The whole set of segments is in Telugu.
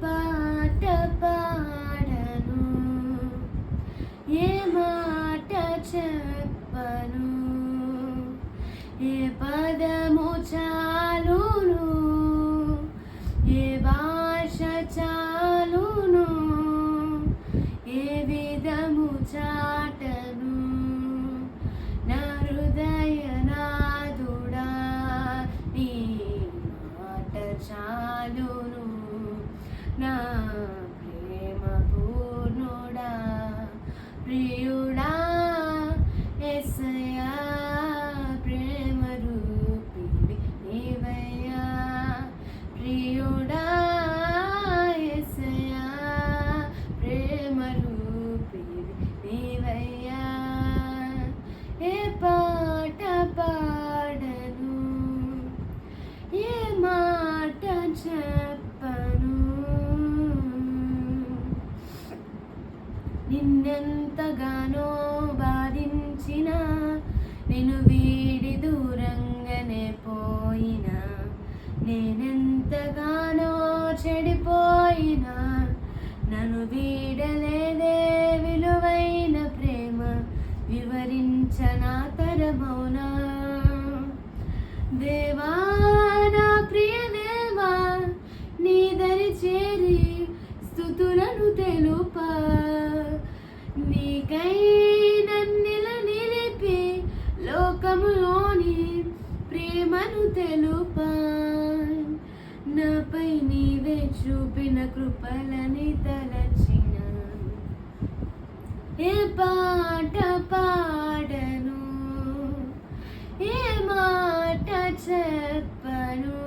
పాట పాడను, ఏ మాట చెప్పను, ఏ పదము చాలును, ఏ భాష చాలును, ఏ విధము చాటను, నా హృదయనాథుడా నీ మాట చాలును, నా ప్రేమ పూర్ణుడా ప్రియుడా యేసయ్యా, ప్రేమ రూపిణి నీవయ్యా, ప్రియుడా యేసయ్యా, ప్రేమ రూపిణి నీవయ్యా, ఏ పాట పాడను, ఏ మాట చెప్పను, నిన్నెంతగానో బాధించిన, నిన్ను వీడి దూరంగానే పోయినా, నేనెంతగానో చెడిపోయినా, నన్ను వీడలేదే విలువైన ప్రేమ, వివరించనా తరమౌనా, దేవా నా ప్రియ దేవా, నీ దరి చేరి స్తుతులను తెలుపా, నీకై నన్నిల నిలిపి లోకములోని ప్రేమను తెలుపా, నాపై నీవే చూపిన కృపలని తలచిన, ఏ పాట పాడను, ఏ మాట చెప్పను,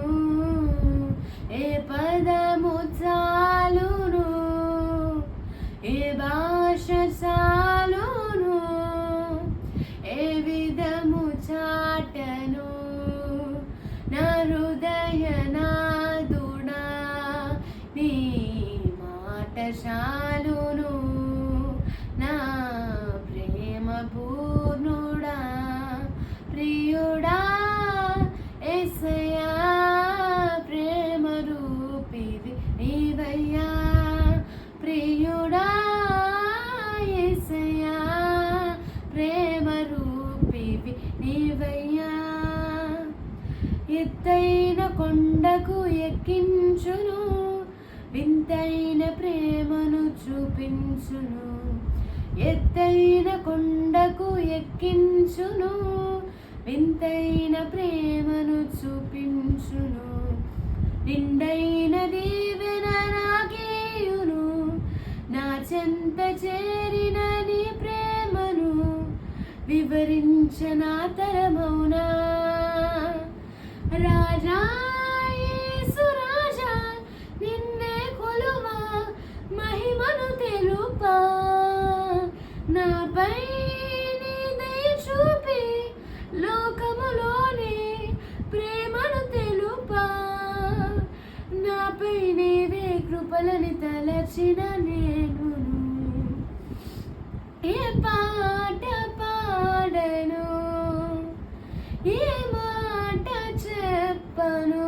ఏ పదము చాలును, ఏ భాష చాలును, ఏ విధము చాటను, నా హృదయనాథుడా నీ మాట చాలును, నా ప్రేమ పూర్ణుడా ప్రియుడా యేసయ్యా, ప్రేమ రూపివి నీవయ్యా, ప్రియుడా యేసయ్యా, ప్రేమ రూపివి నీవయ్యా, ఎత్తైన కొండకు ఎక్కించును, వింతైన ప్రేమను చూపించును, ఎత్తైన కొండకు ఎక్కించును, వింతైన ప్రేమను చూపించును, నిండైన దీవెన నాకేయును, నా చెంత చేరిన నీ ప్రేమను వివరించనా తరమౌనా, రాజా యేసు రాజా నిన్నే కొలువా, మహిమను తెలుపా, నాపై నీ దయ చూపి లోకములోని ప్రేమను తెలుపా, నాపై నీవే కృపలని తలచిన నేను, ఏ పాట పాడను, ఏ మాట చెప్పను.